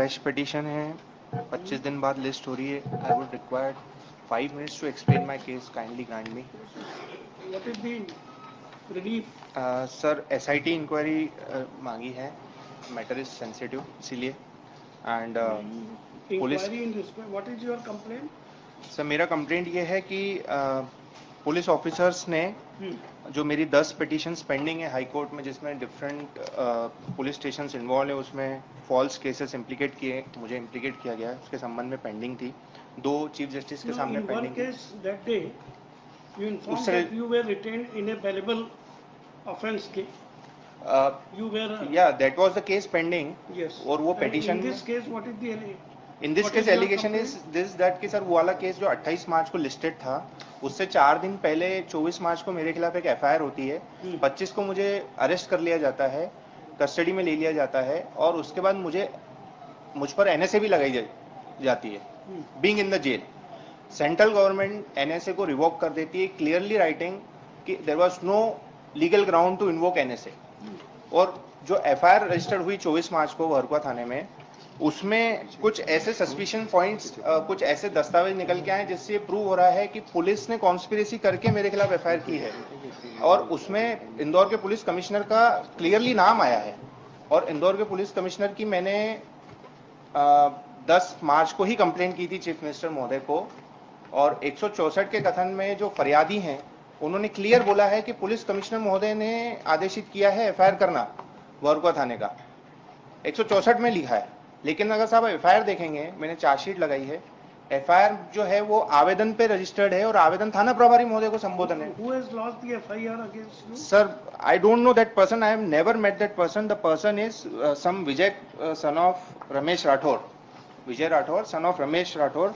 Fresh petition है, 25 दिन बाद लिस्ट हो रही है। I would required 5 minutes to explain my case. Kindly grant me. What is the relief? Sir SIT inquiry मांगी है, मैटर इज सेंसिटिव इसीलिए। And police, Inquiry in respect. What is your complaint? Sir मेरा complaint ये है कि police officers ने जो मेरी 10 पिटीशंस पेंडिंग है हाई कोर्ट में, जिसमें डिफरेंट पुलिस स्टेशंस इन्वॉल्व है, उसमें फॉल्स केसेस इम्प्लीकेट किए, मुझे इम्प्लीकेट किया गया है, उसके संबंध में पेंडिंग थी। 2 चीफ जस्टिस के सामने पेंडिंग थी। case that day you informed उससे that you were retained in a bailable offence case. You were या that was the case pending. yes. और वो And petition in this case, what is the in this what case is your allegation is complaint? This that कि sir वो वाला case जो 28 मार्च को listed था, उससे 4 दिन पहले 24 मार्च को मेरे खिलाफ एक FIR होती है। 25 को मुझे अरेस्ट कर लिया जाता है, कस्टडी में ले लिया जाता है, और उसके बाद मुझ पर NSA भी लगाई जाती है, being in the jail. Central government NSA को रिवोक कर देती है, क्लियरली राइटिंग कि there was no legal ground to invoke NSA। और जो FIR रजिस्टर्ड हुई 24 मार्च को वरकुआ थाने में, उसमें कुछ ऐसे सस्पिशन पॉइंट्स, कुछ ऐसे दस्तावेज निकल के आए जिससे प्रूव हो रहा है कि पुलिस ने कॉन्स्पिरेसी करके मेरे खिलाफ FIR की है। और उसमें इंदौर के पुलिस कमिश्नर का क्लियरली नाम आया है। और इंदौर के पुलिस कमिश्नर की मैंने 10 मार्च को ही कंप्लेंट की थी चीफ मिनिस्टर महोदय को। और 164 के कथन में जो फरियादी हैं, उन्होंने क्लियर बोला है कि पुलिस कमिश्नर महोदय ने आदेशित किया है FIR करना वरकुआ थाने का, 164 में लिखा है। लेकिन अगर साहब FIR देखेंगे, मैंने चार्जशीट लगाई है, FIR जो है वो आवेदन पे रजिस्टर्ड है और आवेदन थाना प्रभारी महोदय को संबोधन है। Who has lodged the FIR against you? Sir I don't know that person, I have never met that person. The person is some Vijay son of Ramesh Rathore, Vijay Rathore son of Ramesh Rathore.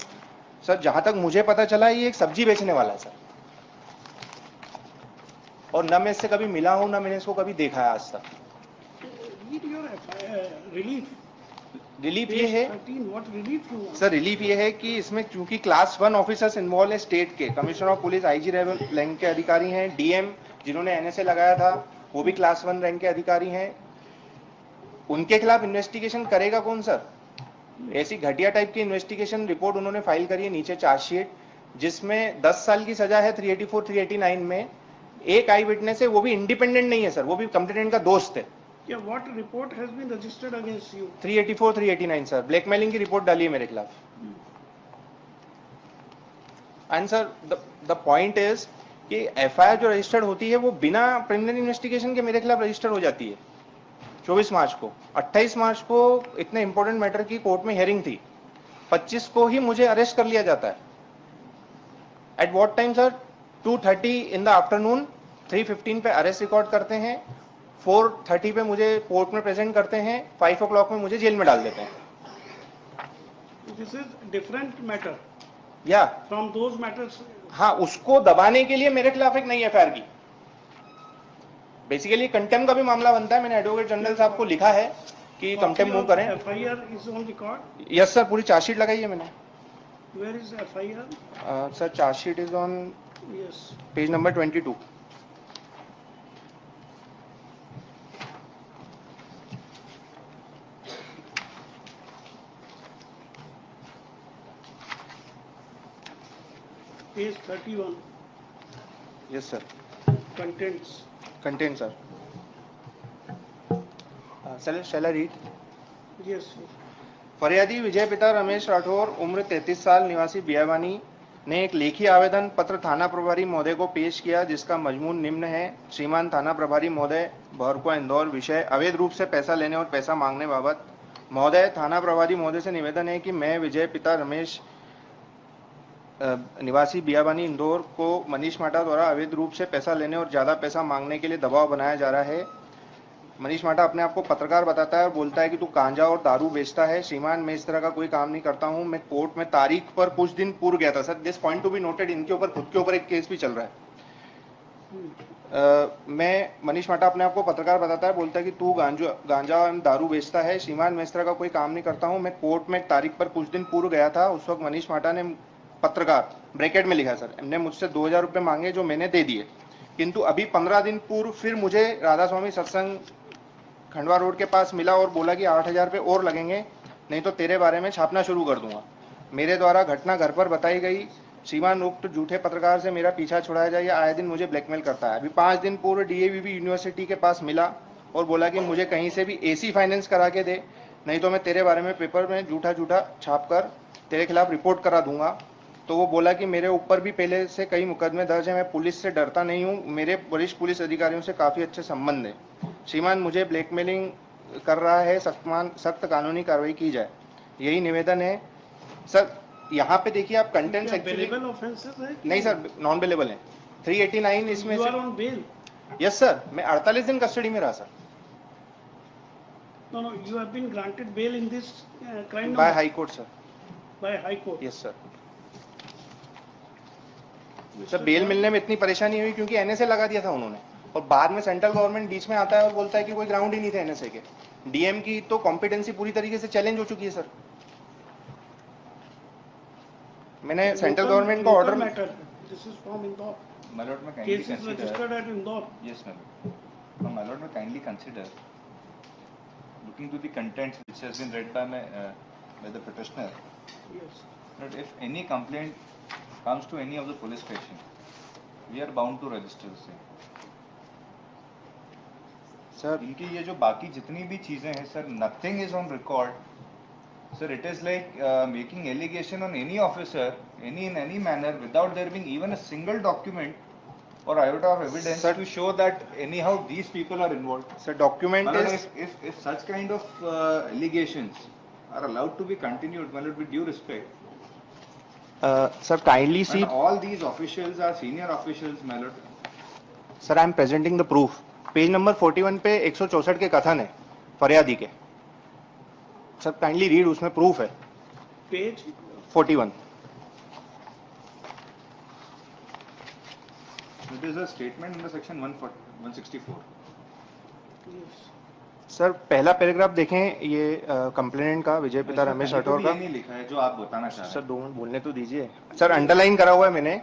Sir जहां तक मुझे पता चला, ये एक सब्जी बेचने वाला है सर, और न मैं इससे कभी मिला हूं, न मैंने इसको कभी देखा है आज तक। Read your FIR relief. Relief ये है 13, what relief you want? Sir, relief ये है कि इसमें क्योंकि क्लास 1 ऑफिसर्स इन्वॉल्व है स्टेट के, commissioner of police IG rank के अधिकारी हैं, DM जिन्होंने NSA लगाया था वो भी क्लास 1 रैंक के अधिकारी हैं। उनके खिलाफ इन्वेस्टिगेशन करेगा कौन सर? ऐसी घटिया टाइप की इन्वेस्टिगेशन रिपोर्ट उन्होंने फाइल करी है नीचे चार्जशीट, जिसमें 10 साल की सजा है 384 389 में। एक आई विटनेस है, वो भी इंडिपेंडेंट नहीं है सर, वो भी कंप्लेनेंट का दोस्त है। Yeah, what report has been registered against you? 384 389 sir, blackmailing की रिपोर्ट डाली है मेरे खिलाफ। And sir the point is कि FIR जो रजिस्टर्ड होती है वो बिना प्रिलिमिनरी इन्वेस्टिगेशन के मेरे खिलाफ रजिस्टर्ड हो जाती है 24 मार्च को। 28 मार्च को इतने इंपॉर्टेंट मैटर की कोर्ट में हियरिंग थी, 25 को ही मुझे अरेस्ट कर लिया जाता है। At what time sir? 2:30 in the afternoon. 3:15 पे अरेस्ट रिकॉर्ड करते हैं, 4:30 पे मुझे कोर्ट में प्रेजेंट करते हैं, 5 o'clock में मुझे जेल में डाल देते हैं। This is different matter या from those matters. हाँ, उसको दबाने के लिए मेरे खिलाफ एक नई FIR की। बेसिकली कंटेम्प्ट का भी मामला बनता है। मैंने एडवोकेट जनरल साहब को लिखा है कि कंटेम्प्ट मूव करें। FIR is on record. Yes sir, पूरी चार्जशीट लगाई है मैंने। Where is FIR? Sir chargesheet is on Yes. Page number 22। Page 31. Yes sir. Contents. Content sir. Shall I read? Yes. फरियादी विजय पिता रमेश राठौर, उम्र 33 साल, निवासी बियावानी, ने एक लेखी आवेदन पत्र थाना प्रभारी महोदय को पेश किया, जिसका मजमून निम्न है। श्रीमान थाना प्रभारी महोदय, वरकुआ इंदौर, विषय अवैध रूप से पैसा लेने और पैसा मांगने बाबत। महोदय, थाना प्रभारी महोदय से निवेदन है कि मैं विजय पिता रमेश निवासी बियाबानी इंदौर को मनीष माटा द्वारा अवैध रूप से पैसा लेने और ज्यादा पैसा मांगने के लिए दबाव बनाया जा रहा है। मनीष माटा अपने आप को पत्रकार बताता है और बोलता है कि तू गांजा और दारू बेचता है। श्रीमान, मैं इस तरह का कोई काम नहीं करता हूं। मैं कोर्ट में तारीख पर कुछ दिन पूर्व गया था sir. This point to be noted, इनके ऊपर खुद के ऊपर एक केस भी चल रहा है। मैं मनीष माटा अपने आप को पत्रकार बताता है, बोलता है कि तू गांजा और दारू बेचता है। श्रीमान, मैं इस तरह का कोई काम नहीं करता हूं। मैं कोर्ट में तारीख पर कुछ दिन पूर्व गया था। उस वक्त मनीष माटा ने, पत्रकार ब्रैकेट में लिखा सर, ने मुझसे 2000 रुपये मांगे जो मैंने दे दिए, किंतु अभी 15 दिन पूर्व फिर मुझे राधा स्वामी सत्संग खंडवा रोड के पास मिला और बोला कि 8000 रुपये और लगेंगे, नहीं तो तेरे बारे में छापना शुरू कर दूंगा। मेरे द्वारा घटना घर पर बताई गई। श्रीमान उक्त झूठे पत्रकार से मेरा पीछा छुड़ाया जाए, आए दिन मुझे ब्लैकमेल करता है। अभी 5 दिन पूर्व डीएवीबी यूनिवर्सिटी के पास मिला और बोला कि मुझे कहीं से भी एसी फाइनेंस करा के दे, नहीं तो मैं तेरे बारे में पेपर में झूठा झूठा छाप कर तेरे खिलाफ रिपोर्ट करा दूंगा। तो वो बोला कि मेरे ऊपर भी पहले से कई मुकदमे दर्ज है, मैं पुलिस से डरता नहीं हूँ, मेरे वरिष्ठ पुलिस अधिकारियों से काफी अच्छे संबंध है। श्रीमान मुझे ब्लैकमेलिंग कर रहा है, सख्त कानूनी कार्रवाई की जाए, यही निवेदन है सर। यहाँ पे देखिए आप कंटेंट एक्चुअली नहीं सर, नॉन बेलेबल है। 389 इसमें से। यस सर, मैं 48 दिन कस्टडी में रहा sir. No, you have been granted bail in this crime by High Court sir. By High Court. Yes sir. Sir bail मिलने में इतनी परेशानी हुई क्योंकि एनएसए लगा दिया था उन्होंने, और बाद में सेंट्रल गवर्नमेंट बीच में आता है और बोलता है कि कोई ग्राउंड ही नहीं थे एनएसए के। डीएम की तो कॉम्पिटेंसी पूरी तरीके से चैलेंज हो चुकी है सर। मैंने सेंट्रल गवर्नमेंट को order This is from Indore. My lord, may kindly Case is consider. registered at Indore. Yes, my lord. No, my lord, may kindly consider looking to the contents which has been read by the petitioner. Yes. That if any complaint comes to any of the police station, we are bound to register the same. Sir इनकी ये जो बाकी जितनी भी चीजें हैं sir, nothing is on record. Sir, it is like making allegation on any officer, in any manner, without there being even a single document or iota of evidence Sir, to show that anyhow these people are involved. Sir, document My lord, is if such kind of allegations are allowed to be continued, my lord, with due respect. Sir, kindly see. And all these officials are senior officials, my lord. Sir, I am presenting the proof. Page number 41 पे 164 के कथन है फरियादी के। Sir kindly read, उसमें proof है। Page 41। It is a statement under section 164. Yes. Sir पहला paragraph देखें, ये कंप्लेनेंट का विजय पिता रमेश राठौर का। ये नहीं लिखा है जो आप बताना चाह रहे हैं। सर 2 मिनट बोलने तो दीजिए। सर अंडरलाइन करा हुआ है मैंने।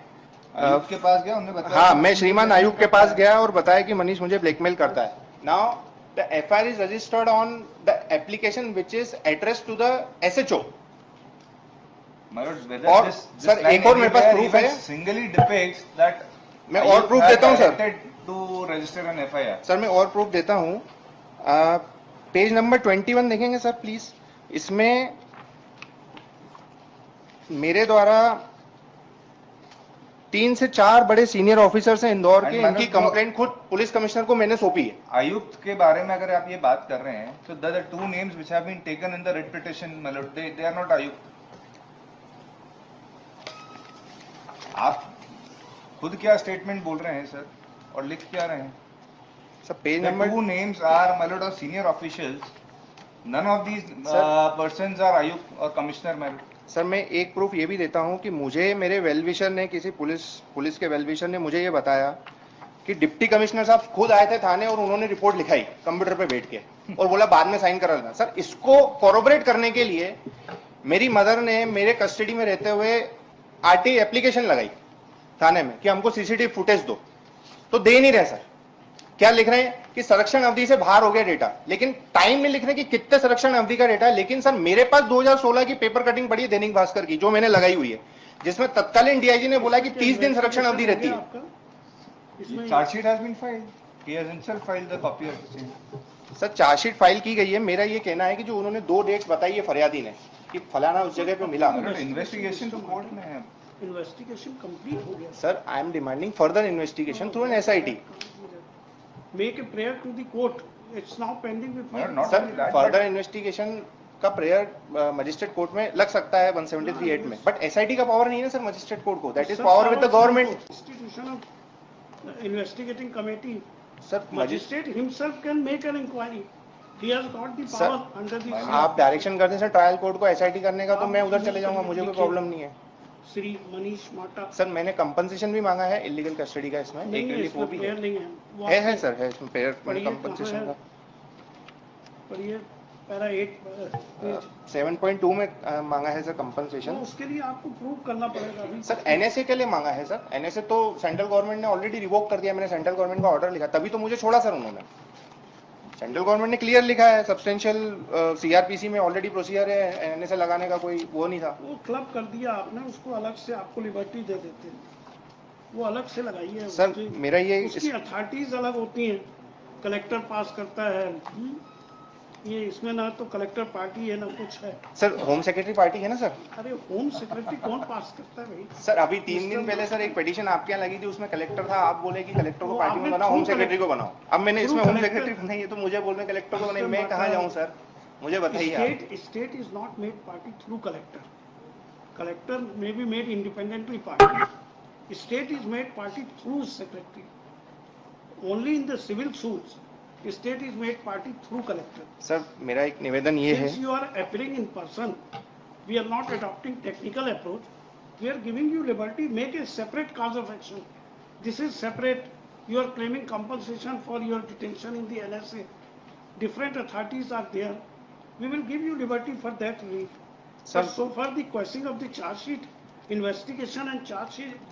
आयुक्त के पास गया, उन्होंने बताया। हाँ, मैं श्रीमान आयुक्त के पास गया और बताया कि मनीष मुझे ब्लैकमेल करता है। Now the FIR is registered on the application which is addressed to the SHO. और सर एक और मेरे पास प्रूफ है। Singly depicts that. मैं और प्रूफ देता हूं sir. To register an FIR. Sir मैं और प्रूफ देता हूं। पेज नंबर 21 देखेंगे सर प्लीज। इसमें मेरे द्वारा 3 से 4 बड़े सीनियर ऑफिसर्स हैं इंदौर के, इनकी कंप्लेंट खुद पुलिस कमिश्नर को मैंने सौंपी है। आयुक्त के बारे में अगर आप ये बात कर रहे हैं तो the 2 names which have been taken in the writ petition, मतलब दे आर नॉट आयुक्त। आप खुद क्या स्टेटमेंट बोल रहे हैं सर और लिख क्या रहे हैं? Sir page number 2 names are mala fide of senior officials, none of these persons are आयुक्त और कमिश्नर मेलोड। सर मैं एक प्रूफ ये भी देता हूं कि मुझे मेरे वेलविशर ने, किसी पुलिस के वेलविशर ने मुझे ये बताया कि डिप्टी कमिश्नर साहब खुद आए थे थाने और उन्होंने रिपोर्ट लिखाई कंप्यूटर पे बैठ के और बोला बाद में साइन करा लेना। सर इसको कोरोबरेट करने के लिए मेरी मदर ने मेरे कस्टडी में रहते हुए आरटीआई एप्लीकेशन लगाई थाने में कि हमको सीसीटीवी फुटेज दो, तो दे नहीं रहे। सर क्या लिख रहे हैं कि संरक्षण अवधि से बाहर हो गया डेटा, लेकिन टाइम में लिख रहे हैं कि कितने संरक्षण अवधि का डेटा है। लेकिन सर मेरे पास 2016 की पेपर कटिंग पड़ी है दैनिक भास्कर की, जो मैंने लगाई हुई है, जिसमें तत्कालीन डीआईजी ने बोला कि 30 दिन संरक्षण अवधि रहती है। Chargesheet has been filed, he has himself filed the copy of the same. Sir chargesheet file की गई है। मेरा ये कहना है कि जो उन्होंने 2 डेट्स बताई है फरियादी ने कि फलाना उस जगह पे मिला, इन्वेस्टिगेशन तो कोर्ट में है। इन्वेस्टिगेशन कंप्लीट हो गया। Sir I am demanding further investigation through an SIT. Make a prayer to the court. It's now pending with me. Sir further investigation का प्रेयर मजिस्ट्रेट कोर्ट में लग सकता है 173(8) में, बट एसआईटी का पावर नहीं है ना सर मजिस्ट्रेट कोर्ट को। That is power with the government. Institution of investigating committee. Sir Magistrate himself can make an inquiry. He has got the power under the. आप डायरेक्शन करते हैं sir trial court को SIT करने का, तो मैं उधर चले जाऊंगा, मुझे कोई प्रॉब्लम नहीं है। श्री मनीष माटा। सर मैंने कंपनसेशन भी मांगा है इलीगल कस्टडी का, इसमें एक रिलीफ वो भी है। नहीं है सर, है इसमें पेयर कंपनसेशन का। पर ये पैरा 8 7.2 में मांगा है सर कंपनसेशन। उसके लिए आपको प्रूव करना पड़ेगा अभी। सर एनएसए के लिए मांगा है सर। एनएसए तो सेंट्रल गवर्नमेंट ने ऑलरेडी रिवोक कर दिया, मैंने सेंट्रल गवर्नमेंट का ऑर्डर लिखा, तभी तो मुझे छोड़ा सर उन्होंने। सेंट्रल गवर्नमेंट ने क्लियर लिखा है, सब्सटेंशियल सीआरपीसी में ऑलरेडी प्रोसीजर है, एनएसए लगाने का कोई वो नहीं था। वो क्लब कर दिया आपने, उसको अलग से आपको लिबर्टी दे देते हैं, वो अलग से लगाइए। सर मेरा ये उसकी अथॉरिटीज अलग होती हैं, कलेक्टर पास करता है। ये इसमें ना तो कलेक्टर पार्टी है ना कुछ है। सर होम सेक्रेटरी पार्टी है ना सर? अरे होम सेक्रेटरी कौन पास करता है भाई? सर अभी 3 दिन पहले सर एक पिटीशन आपके यहाँ लगी थी, उसमें कलेक्टर था, आप बोले कि कलेक्टर को वो पार्टी में आपने बनाओ, होम थ्रू सेक्रेटरी को बनाओ। अब मैंने इसमें होम कलेक्टर- सेक्रेटरी बनाई है तो मुझे बोल रहे कलेक्टर को बनाई, मैं कहाँ जाऊँ सर, मुझे बताइए आप। State is not made party through collector. Collector may be made independently party. State is made party through secretary. Only in the civil suits, state is made party through collector. Sir मेरा एक निवेदन ये है, Since you are appearing in person, we are not adopting technical approach. We are giving you liberty, make a separate cause of action. This is separate. You are claiming compensation for your detention in the NSA. Different authorities are there. We will give you liberty for that relief. Sir- But so far the questioning of the charge sheet, investigation and charge sheet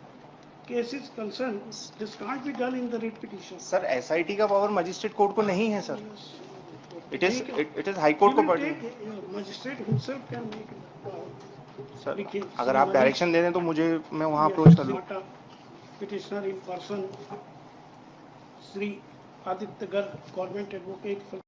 case is concerned, this can't be done in the writ petition. Sir SIT का power magistrate court को नहीं है sir, it is high court We को will take, magistrate himself can make it. Sir Okay, अगर so आप Manish- direction दे दें तो मुझे मैं वहाँ Yes, अप्रोच कर लूँ। not a petitioner in person, Sri Aditya Garg, government advocate for